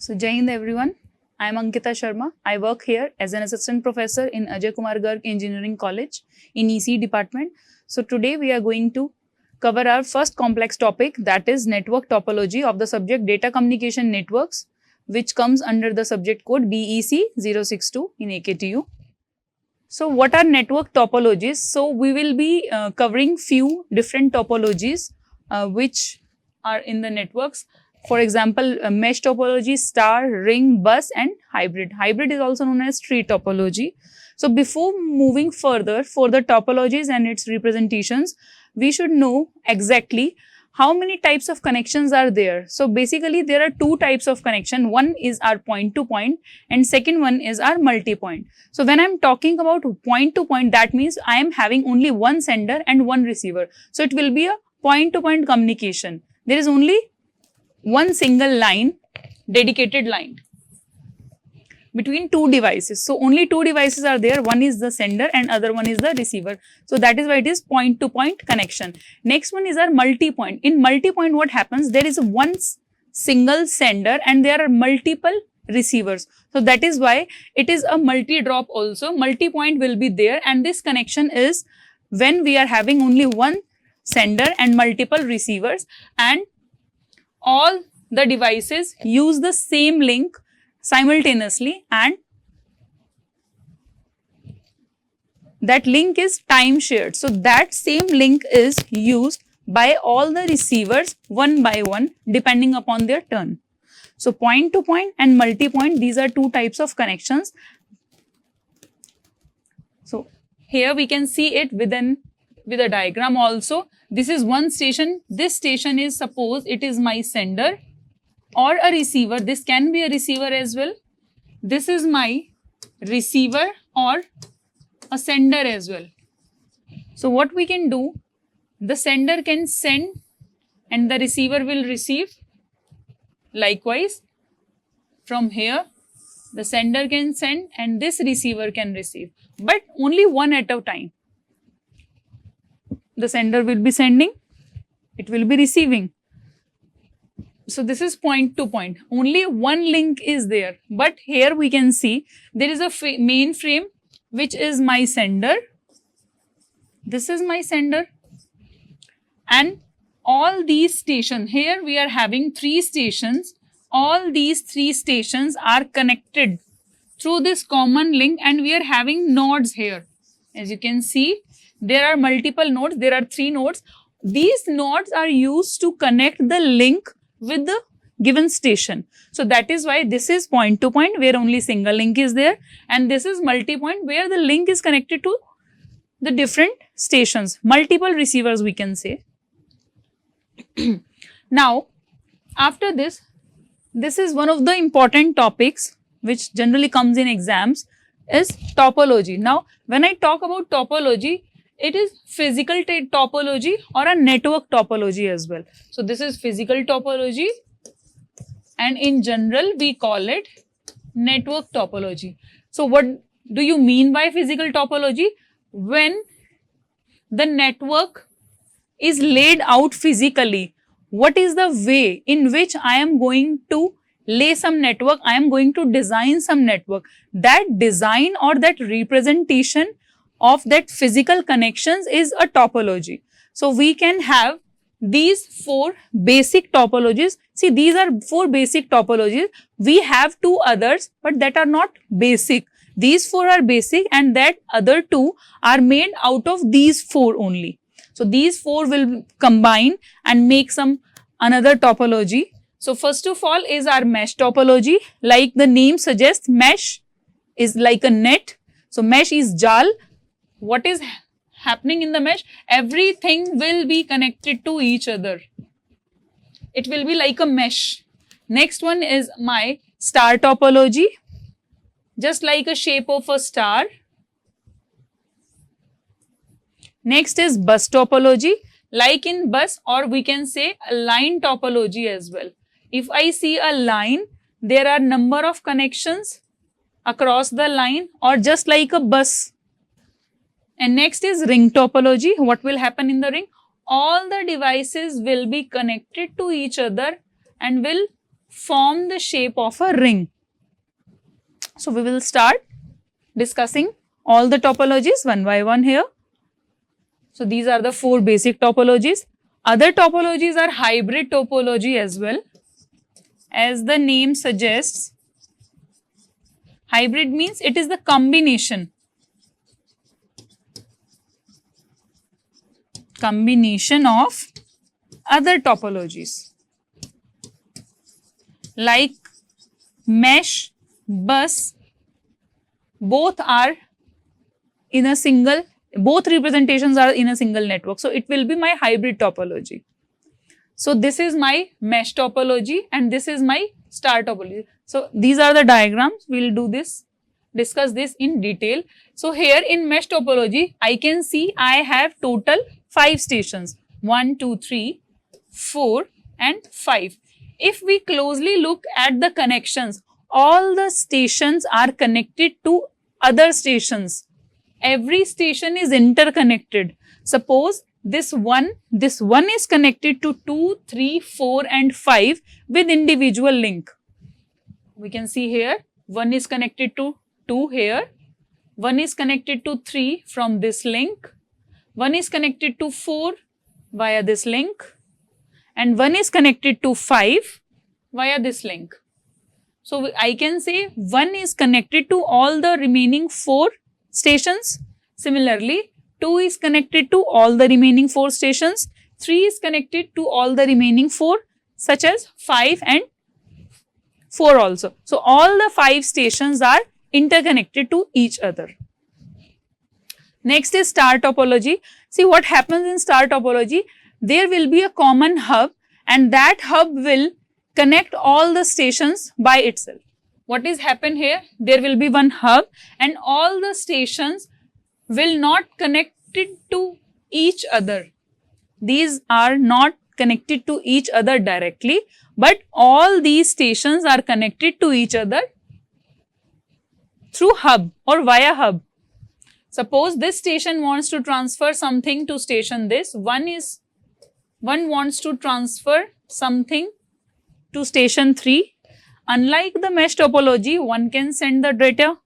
So Jai Hind everyone. I am Ankita Sharma. I work here as an assistant professor in Ajay Kumar Garg Engineering College in EC department. So today we are going to cover our first complex topic, that is network topology of the subject data communication networks, which comes under the subject code BEC 062 in AKTU. So what are network topologies? So we will be covering few different topologies which are in the networks. For example, mesh topology, star, ring, bus and hybrid. Hybrid is also known as tree topology. So before moving further for the topologies and its representations, we should know exactly how many types of connections are there. So basically there are two types of connection. One is our point to point and second one is our multi-point. So when I'm talking about point to point, that means I am having only one sender and one receiver. So it will be a point to point communication. There is only one single line, dedicated line between two devices. So only two devices are there. One is the sender and other one is the receiver. So that is why it is point to point connection. Next one is our multi-point. In multi-point, what happens? There is one single sender and there are multiple receivers. So that is why it is a multi-drop also. Multi-point will be there, and this connection is when we are having only one sender and multiple receivers, and all the devices use the same link simultaneously, and that link is time shared. So that same link is used by all the receivers one by one depending upon their turn. So point to point and multi-point, these are two types of connections. So here we can see it with a diagram also. This is one station. This station is, suppose it is my sender or a receiver. This can be a receiver as well. This is my receiver or a sender as well. So what we can do, the sender can send and the receiver will receive. Likewise, from here, the sender can send and this receiver can receive, but only one at a time. The sender will be sending, it will be receiving. So this is point to point. Only one link is there. But here we can see there is a main frame which is my sender. This is my sender. And all these stations, here we are having three stations. All these three stations are connected through this common link, and we are having nodes here. As you can see, there are multiple nodes. There are three nodes. These nodes are used to connect the link with the given station. So that is why this is point to point where only single link is there, and this is multi-point where the link is connected to the different stations, multiple receivers we can say. Now, after this is one of the important topics which generally comes in exams, is topology. Now, when I talk about topology, it is physical topology or a network topology as well. So this is physical topology, and in general we call it network topology. So what do you mean by physical topology? When the network is laid out physically, what is the way in which I am going to lay some network, I am going to design some network. That design or that representation of that physical connections is a topology. So we can have these four basic topologies. See, these are four basic topologies. We have two others, but that are not basic. These four are basic, and that other two are made out of these four only. So these four will combine and make some another topology. So first of all is our mesh topology. Like the name suggests, mesh is like a net. So mesh is jal. What is happening in the mesh? Everything will be connected to each other. It will be like a mesh. Next one is my star topology. Just like a shape of a star. Next is bus topology. Like in bus, or we can say a line topology as well. If I see a line, there are number of connections across the line, or just like a bus. And next is ring topology. What will happen in the ring? All the devices will be connected to each other and will form the shape of a ring. So we will start discussing all the topologies one by one here. So these are the 4 basic topologies. Other topologies are hybrid topology as well. As the name suggests, hybrid means it is the combination of other topologies like mesh, bus, both representations are in a single network. So it will be my hybrid topology. So this is my mesh topology and this is my star topology. So these are the diagrams. We will discuss this in detail. So here in mesh topology, I can see I have total 5 stations. 1, 2, 3, 4 and 5. If we closely look at the connections, all the stations are connected to other stations. Every station is interconnected. Suppose this one is connected to 2, 3, 4 and 5 with individual link. We can see here 1 is connected to 2 here, 1 is connected to 3 from this link, 1 is connected to 4 via this link and 1 is connected to 5 via this link. So I can say 1 is connected to all the remaining 4 stations. Similarly, 2 is connected to all the remaining 4 stations. 3 is connected to all the remaining 4, such as 5 and 4 also. So all the 5 stations are interconnected to each other. Next is star topology. See what happens in star topology. There will be a common hub and that hub will connect all the stations by itself. What is happen here? There will be one hub and all the stations will not connected to each other. These are not connected to each other directly, but all these stations are connected to each other through hub or via hub. Suppose this station wants to transfer something to station this. One wants to transfer something to station 3. Unlike the mesh topology, one can send the data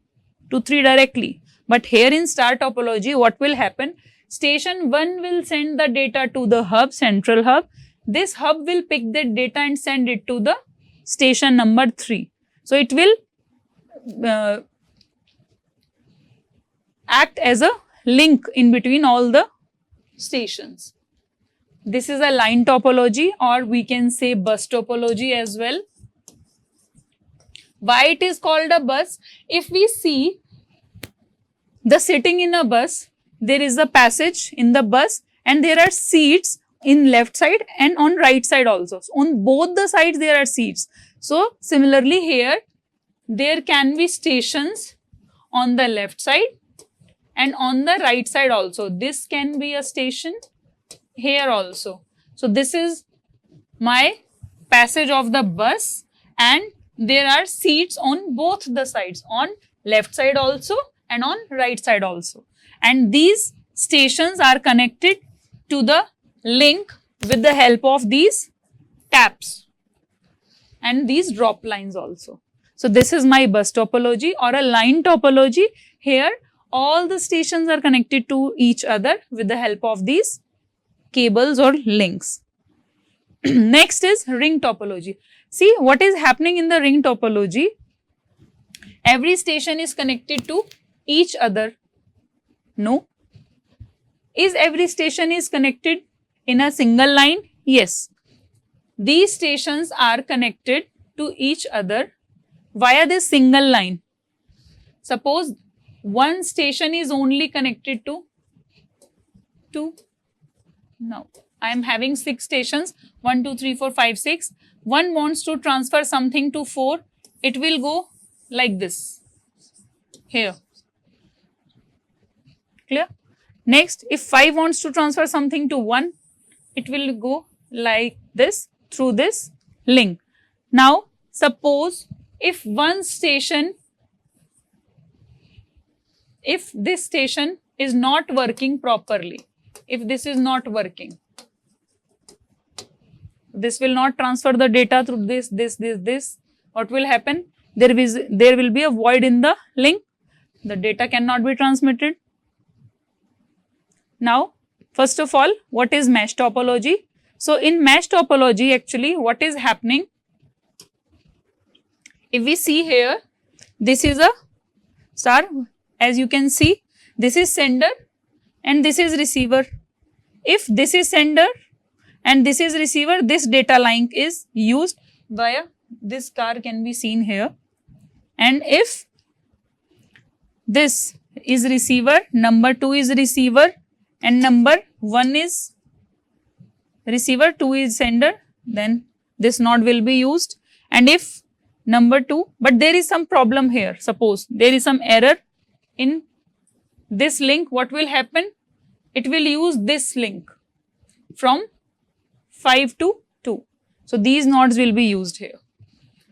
to 3 directly. But here in star topology, what will happen? Station 1 will send the data to the hub, central hub. This hub will pick that data and send it to the station number 3. So it will act as a link in between all the stations. This is a line topology or we can say bus topology as well. Why it is called a bus? If we see the sitting in a bus, there is a passage in the bus and there are seats in left side and on right side also. So on both the sides there are seats. So similarly here, there can be stations on the left side and on the right side also. This can be a station here also. So this is my passage of the bus and there are seats on both the sides, on left side also and on right side also. And these stations are connected to the link with the help of these taps and these drop lines also. So this is my bus topology or a line topology. Here all the stations are connected to each other with the help of these cables or links. Next is ring topology. See what is happening in the ring topology. Every station is connected to each other. No. Is every station is connected in a single line? Yes. These stations are connected to each other via this single line. Suppose one station is only connected to 2. Now, I am having 6 stations, 1, 2, 3, 4, 5, 6. One wants to transfer something to 4. It will go like this. Here. Clear? Next, if 5 wants to transfer something to 1, it will go like this through this link. Now, suppose if this station is not working properly, if this is not working, This will not transfer the data through this. What will happen? There will be a void in the link. The data cannot be transmitted. Now, first of all, what is mesh topology? So, in mesh topology, actually, what is happening? If we see here, this is a star. As you can see, this is sender and this is receiver. If this is sender and this is receiver, this data link is used via this star can be seen here. And if this is receiver, number 2 is receiver and number 1 is receiver, 2 is sender, then this node will be used. And if number 2, but there is some problem here, suppose there is some error in this link, what will happen? It will use this link from 5 to 2. So, these nodes will be used here.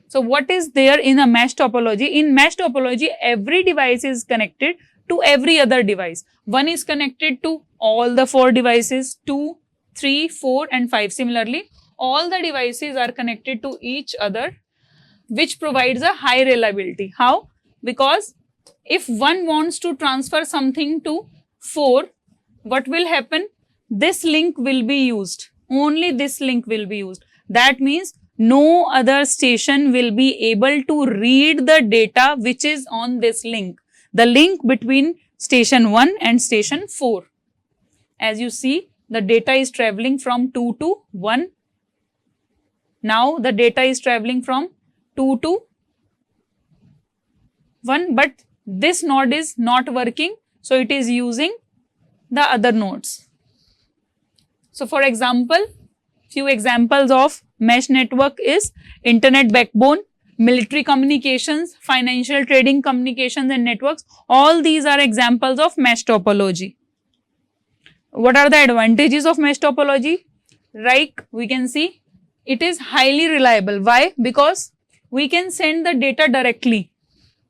So, what is there in a mesh topology? In mesh topology, every device is connected to every other device. One is connected to all the 4 devices, 2, 3, 4 and 5. Similarly, all the devices are connected to each other, which provides a high reliability. How? Because if one wants to transfer something to 4, what will happen? This link will be used. Only this link will be used. That means no other station will be able to read the data which is on this link. The link between station 1 and station 4. As you see, the data is traveling from 2 to 1. Now the data is traveling from 2 to 1, but this node is not working, so it is using the other nodes. So, for example, few examples of mesh network is internet backbone, military communications, financial trading communications and networks. All these are examples of mesh topology. What are the advantages of mesh topology? Like we can see, it is highly reliable. Why? Because we can send the data directly.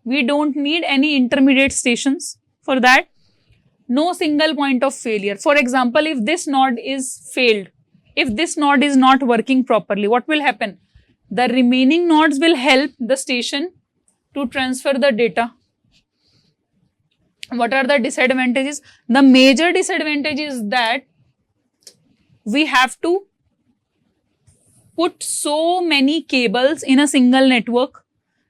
We don't need any intermediate stations for that. No single point of failure. For example, if this node is failed, if this node is not working properly, what will happen? The remaining nodes will help the station to transfer the data. What are the disadvantages? The major disadvantage is that we have to put so many cables in a single network.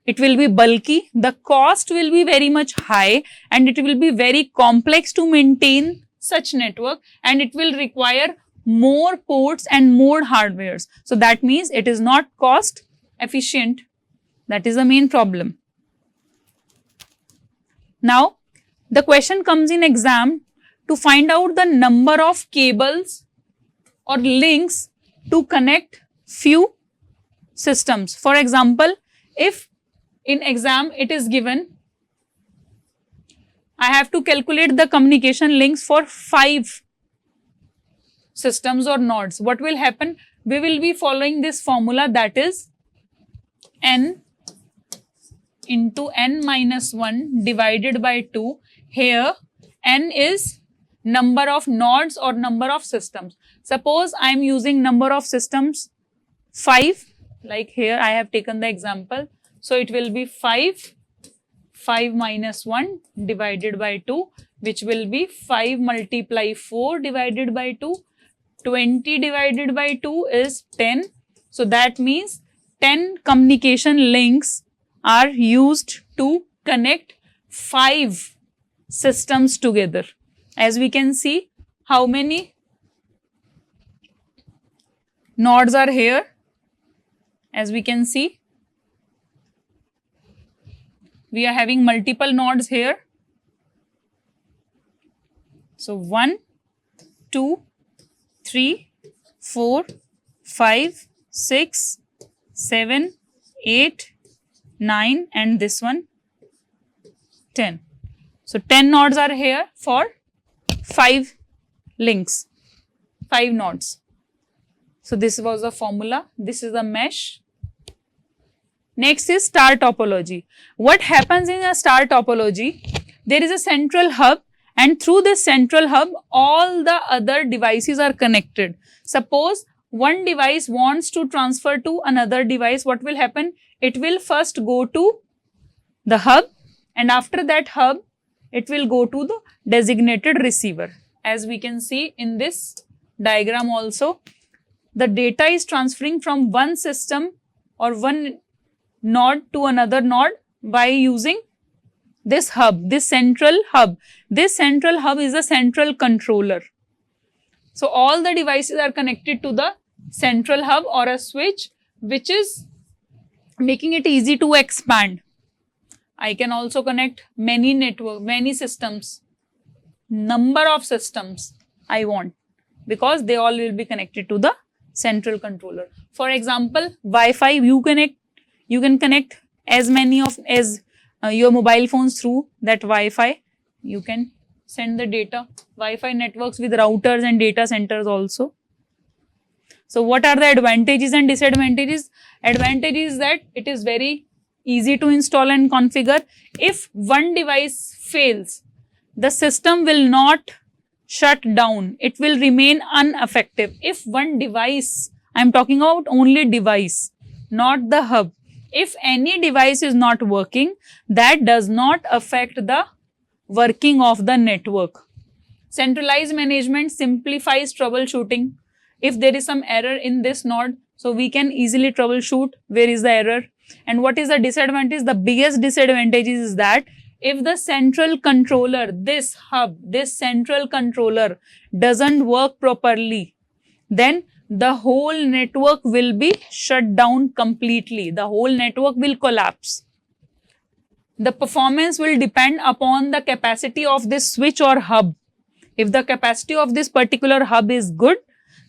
It will be bulky, the cost will be very much high and it will be very complex to maintain such network and it will require more ports and more hardwares. So, that means it is not cost efficient. That is the main problem. Now, the question comes in exam to find out the number of cables or links to connect few systems. For example, if in exam it is given, I have to calculate the communication links for 5 systems or nodes. What will happen? We will be following this formula, that is n into n minus 1 divided by 2. Here n is number of nodes or number of systems. Suppose I am using number of systems 5, like here I have taken the example. So, it will be 5 minus 1 divided by 2, which will be 5 multiply 4 divided by 2. 20 divided by 2 is 10. So, that means 10 communication links are used to connect 5 systems together. As we can see, how many nodes are here? As we can see, we are having multiple nodes here. So, 1, 2, 3, 4, 5, 6, 7, 8, 9 and this one 10. So, 10 nodes are here for 5 links, 5 nodes. So, this was the formula. This is the mesh. Next is star topology. What happens in a star topology? There is a central hub and through this central hub, all the other devices are connected. Suppose one device wants to transfer to another device, what will happen? It will first go to the hub, and after that hub, it will go to the designated receiver. As we can see in this diagram also, the data is transferring from one system or one node to another node by using this hub, this central hub. This central hub is a central controller. So all the devices are connected to the central hub or a switch, which is making it easy to expand. I can also connect many network, many systems, number of systems I want, because they all will be connected to the central controller. For example, Wi-Fi, you can connect as many of as your mobile phones through that Wi-Fi. You can send the data. Wi-Fi networks with routers and data centers also. So what are the advantages and disadvantages? Advantage is that it is very easy to install and configure. If one device fails, the system will not shut down. It will remain ineffective. If one device, I am talking about only device, not the hub. If any device is not working, that does not affect the working of the network. Centralized management simplifies troubleshooting. If there is some error in this node, so we can easily troubleshoot where is the error. And what is the disadvantage? The biggest disadvantage is that if the central controller, this hub, this central controller doesn't work properly, then the whole network will be shut down completely. The whole network will collapse. The performance will depend upon the capacity of this switch or hub. If the capacity of this particular hub is good,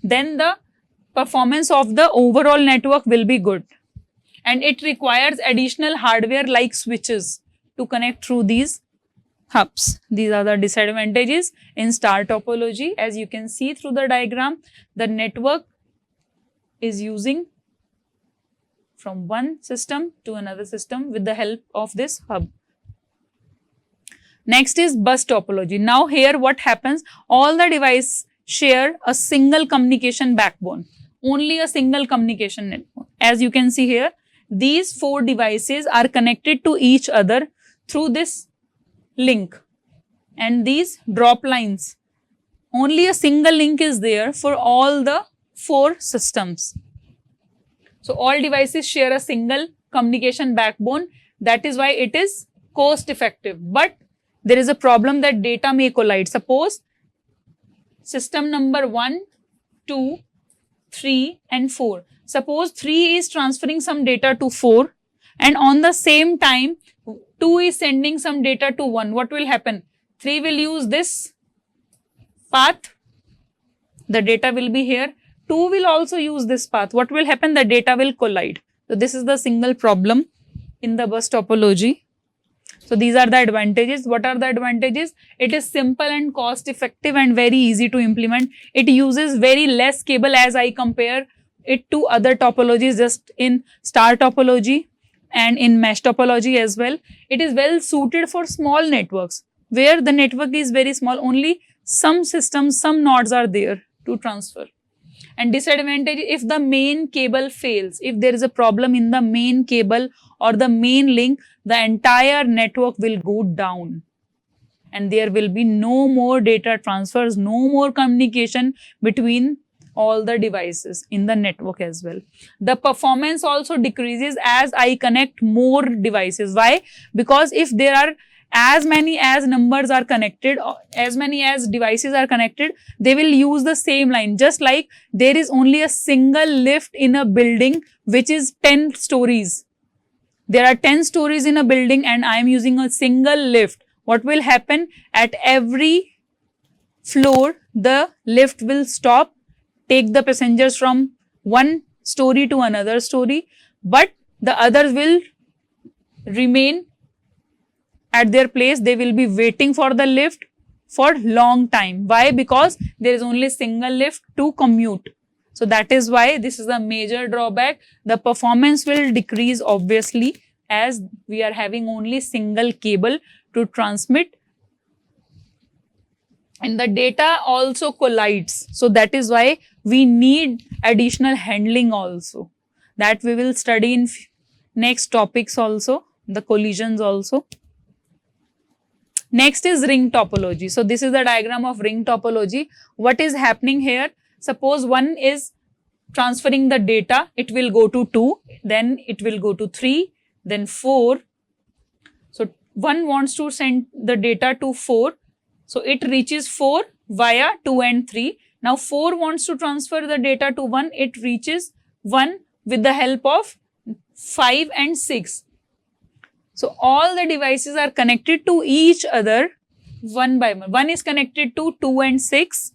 then the performance of the overall network will be good. And it requires additional hardware like switches to connect through these hubs. These are the disadvantages in star topology. As you can see through the diagram, the network is using from one system to another system with the help of this hub. Next is bus topology. Now here what happens? All the devices share a single communication backbone, only a single communication network. As you can see here, these four devices are connected to each other through this link and these drop lines. Only a single link is there for all the four systems. So all devices share a single communication backbone. That is why it is cost effective. But there is a problem that data may collide. Suppose system number 1, 2, 3 and 4. Suppose 3 is transferring some data to 4 and on the same time 2 is sending some data to 1. What will happen? 3 will use this path. The data will be here. 2 will also use this path. What will happen? The data will collide. So this is the single problem in the bus topology. So these are the advantages. What are the advantages? It is simple and cost effective and very easy to implement. It uses very less cable as I compare it to other topologies, just in star topology and in mesh topology as well. It is well suited for small networks where the network is very small. Only some systems, some nodes are there to transfer. And disadvantage, if the main cable fails, if there is a problem in the main cable or the main link, the entire network will go down and there will be no more data transfers, no more communication between all the devices in the network as well. The performance also decreases as I connect more devices. Why? Because if there are as many as numbers are connected, as many as devices are connected, they will use the same line. Just like there is only a single lift in a building which is 10 stories. There are 10 stories in a building and I am using a single lift. What will happen? At every floor, the lift will stop, take the passengers from one story to another story, but the others will remain at their place. They will be waiting for the lift for long time. Why? Because there is only single lift to commute. So that is why this is a major drawback. The performance will decrease obviously as we are having only single cable to transmit and the data also collides. So that is why we need additional handling also, that we will study in next topics also, the collisions also. Next is ring topology. So this is the diagram of ring topology. What is happening here? Suppose one is transferring the data, it will go to 2, then it will go to 3, then 4. So one wants to send the data to 4. So it reaches 4 via 2 and 3. Now 4 wants to transfer the data to 1. It reaches 1 with the help of 5 and 6. So all the devices are connected to each other one by one. 1 is connected to 2 and 6.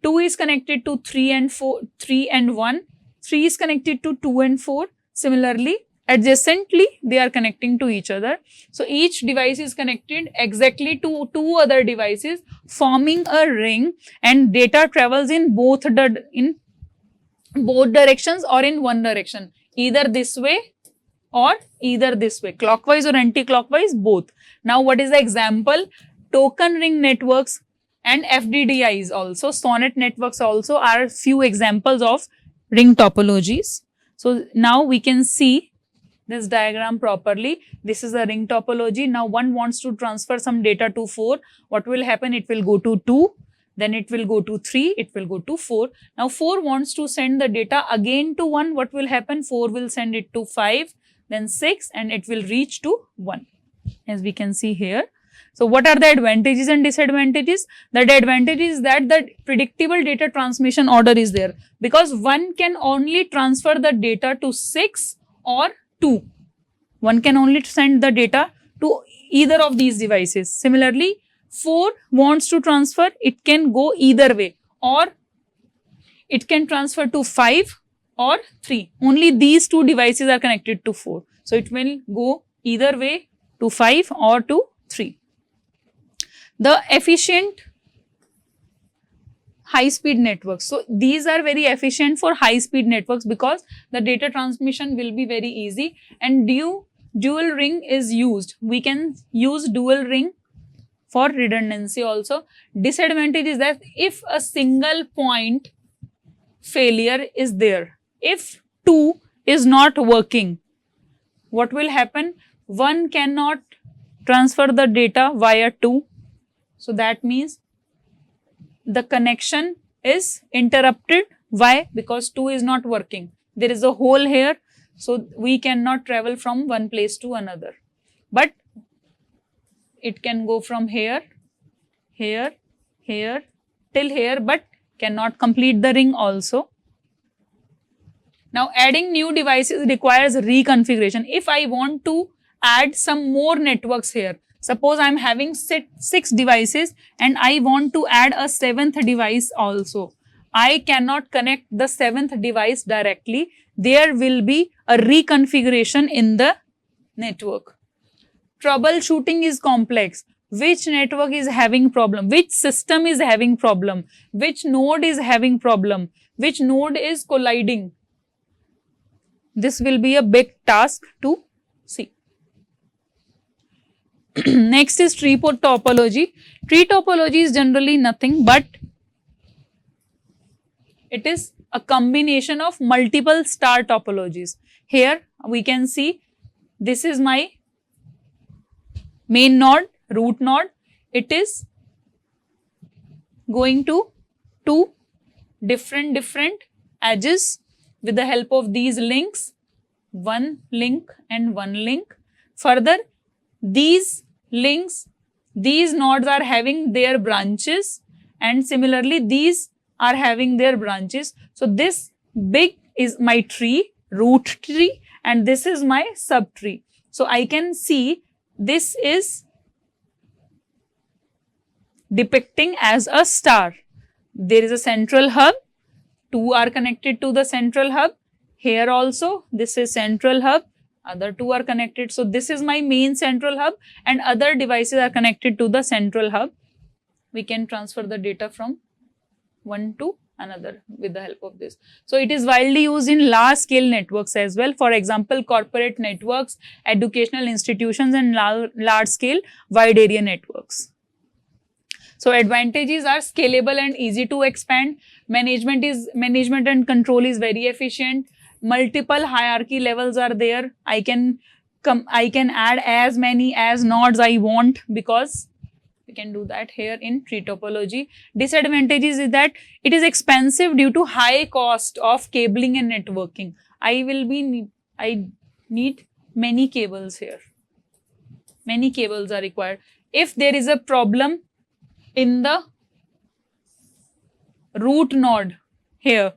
2 is connected to 3 and 4, 3 and 1. 3 is connected to 2 and 4. Similarly, adjacently, they are connecting to each other. So each device is connected exactly to 2 other devices, forming a ring, and data travels in both directions or in one direction, either this way or either this way, clockwise or anti-clockwise, both. Now, what is the example? Token ring networks and FDDIs also, SONET networks also are few examples of ring topologies. So now we can see this diagram properly. This is a ring topology. Now one wants to transfer some data to 4. What will happen? It will go to 2, then it will go to 3, it will go to 4. Now 4 wants to send the data again to 1. What will happen? 4 will send it to 5, then 6, and it will reach to 1, as we can see here. So what are the advantages and disadvantages? The advantage is that the predictable data transmission order is there, because one can only transfer the data to 6 or 2. One can only send the data to either of these devices. Similarly, 4 wants to transfer, it can go either way, or it can transfer to 5 or 3. Only these 2 devices are connected to 4. So it will go either way, to 5 or to 3. The efficient high-speed networks. So these are very efficient for high-speed networks because the data transmission will be very easy, and dual ring is used. We can use dual ring for redundancy also. Disadvantage is that if a single point failure is there, if 2 is not working, what will happen? One cannot transfer the data via 2. So that means the connection is interrupted. Why? Because 2 is not working. There is a hole here, so we cannot travel from one place to another. But it can go from here, here, here, till here, but cannot complete the ring also. Now, adding new devices requires reconfiguration. If I want to add some more networks here, suppose I am having 6 devices and I want to add a 7th device also. I cannot connect the 7th device directly. There will be a reconfiguration in the network. Troubleshooting is complex. Which network is having problem? Which system is having problem? Which node is having problem? Which node is colliding? This will be a big task to see. Next is tree topology. Tree topology is generally nothing but it is a combination of multiple star topologies. Here we can see this is my main node, root node. It is going to 2 different edges with the help of these links, one link and one link. Further, these links, these nodes are having their branches, and similarly these are having their branches. So this big is my tree, root tree, and this is my subtree. So I can see this is depicting as a star. There is a central hub, 2 are connected to the central hub. Here also this is central hub, other 2 are connected. So this is my main central hub and other devices are connected to the central hub. We can transfer the data from one to another with the help of this. So it is widely used in large scale networks as well. For example, corporate networks, educational institutions, and large scale wide area networks. So advantages are scalable and easy to expand. Management and control is very efficient. Multiple hierarchy levels are there. I can add as many as nodes I want, because we can do that here in tree topology. Disadvantages is that it is expensive due to high cost of cabling and networking. I need many cables here. Many cables are required. If there is a problem in the root node here,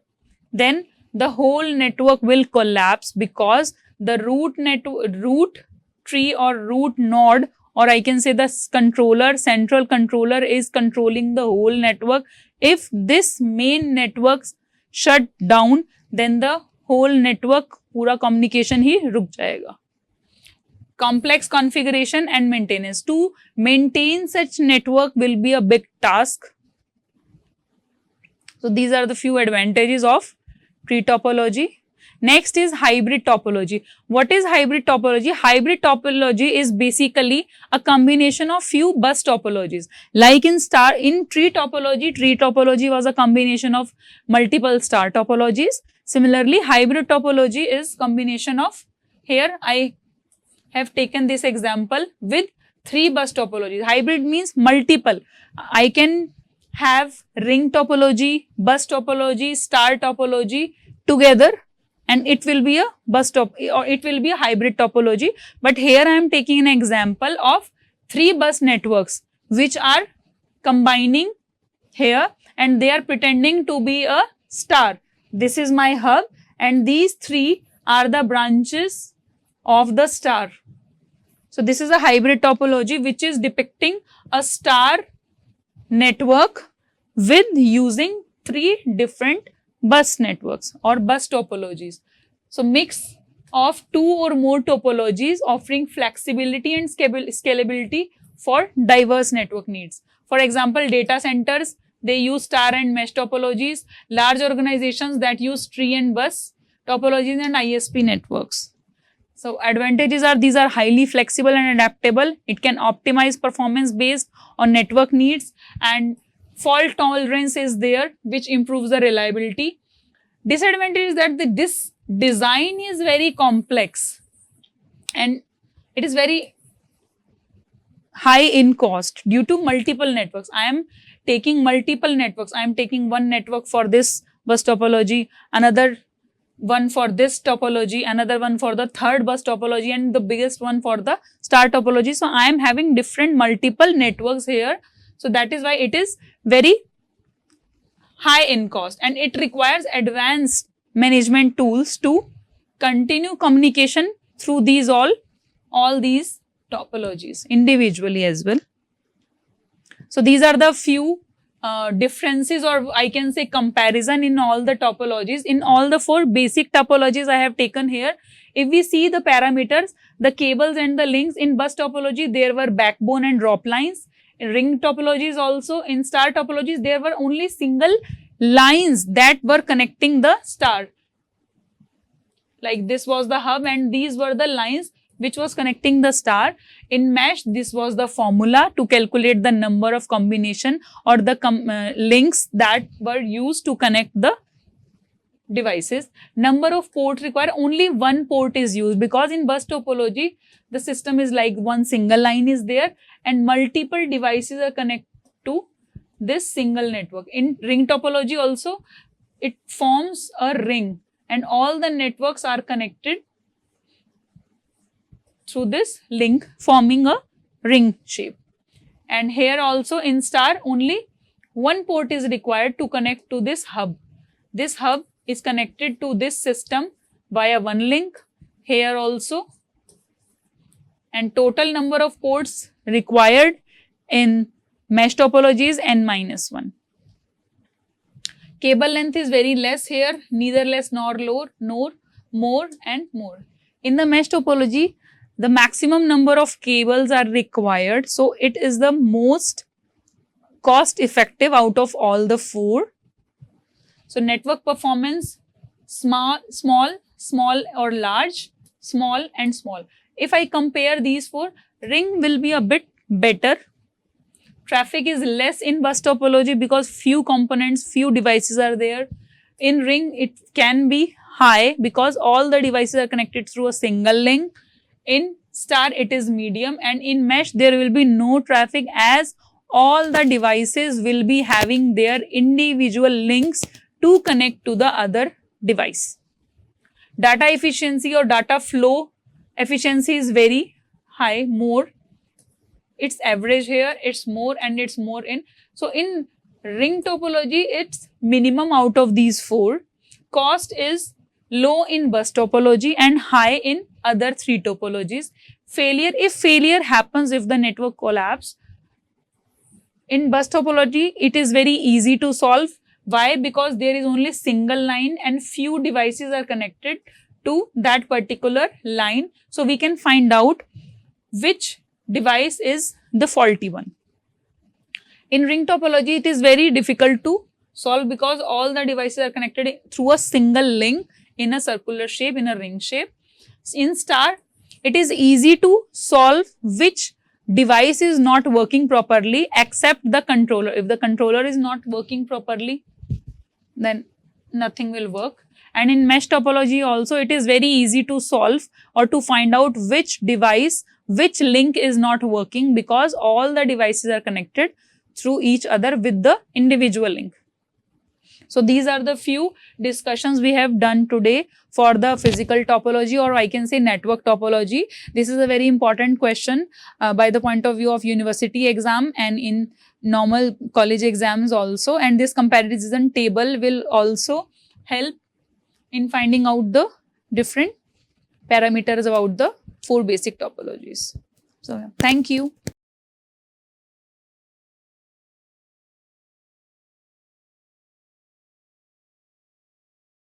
then the whole network will collapse, because the root tree or root node, or I can say the central controller is controlling the whole network. If this main network shut down, then the whole network, पूरा communication ही रुक जाएगा. Complex configuration and maintenance. To maintain such network will be a big task. So these are the few advantages of tree topology. Next is hybrid topology. What is hybrid topology? Hybrid topology is basically a combination of few bus topologies. Like in tree topology was a combination of multiple star topologies. Similarly, hybrid topology is combination of, here I have taken this example with 3 bus topologies. Hybrid means multiple. I can have ring topology, bus topology, star topology together, and it will be a it will be a hybrid topology. But here I am taking an example of 3 bus networks which are combining here, and they are pretending to be a star. This is my hub, and these 3 are the branches of the star. So this is a hybrid topology which is depicting a star network with using 3 different bus networks or bus topologies. So mix of 2 or more topologies offering flexibility and scalability for diverse network needs. For example, data centers, they use star and mesh topologies. Large organizations that use tree and bus topologies, and ISP networks. So advantages are, these are highly flexible and adaptable. It can optimize performance based on network needs, and fault tolerance is there, which improves the reliability. Disadvantage is that this design is very complex and it is very high in cost due to multiple networks. I am taking multiple networks. I am taking one network for this bus topology, another one for this topology, another one for the third bus topology, and the biggest one for the star topology. So I am having different multiple networks here. So that is why it is very high in cost, and it requires advanced management tools to continue communication through these all these topologies individually as well. So these are the few differences, or I can say comparison in all the topologies. In all the 4 basic topologies I have taken here, if we see the parameters, the cables and the links, in bus topology there were backbone and drop lines. In ring topologies also, in star topologies there were only single lines that were connecting the star. Like this was the hub and these were the lines which was connecting the star. In mesh, this was the formula to calculate the number of combination or the links that were used to connect the devices. Number of ports required, only one port is used, because in bus topology the system is like one single line is there and multiple devices are connected to this single network. In ring topology also, it forms a ring and all the networks are connected through this link, forming a ring shape. And here also in star, only one port is required to connect to this hub. This hub is connected to this system via one link, here also, and total number of ports required in mesh topology is n-1. Cable length is very less here, neither less nor lower, nor more and more. In the mesh topology, the maximum number of cables are required, so it is the most cost effective out of all the 4. So network performance, small or large, small and small. If I compare these 4, ring will be a bit better traffic is less in bus topology because few components, few devices are there. In ring, it can be high because all the devices are connected through a single link. In star, it is medium, and in mesh, there will be no traffic as all the devices will be having their individual links to connect to the other device. Data efficiency or data flow efficiency is very high, more. It's average here, it's more and it's more in. So in ring topology, it's minimum out of these four. Cost is low in bus topology and high in other three topologies. Failure, if failure happens, if the network collapse, in bus topology, it is very easy to solve. Why? Because there is only single line and few devices are connected to that particular line. So we can find out which device is the faulty one. In ring topology, it is very difficult to solve because all the devices are connected through a single link in a circular shape, in a ring shape. In star, it is easy to solve which device is not working properly except the controller. If the controller is not working properly, then nothing will work. And in mesh topology also, it is very easy to solve or to find out which device, which link is not working because all the devices are connected through each other with the individual link. So these are the few discussions we have done today for the physical topology, or I can say network topology. This is a very important question by the point of view of university exam and in normal college exams also. And this comparison table will also help in finding out the different parameters about the four basic topologies. So thank you.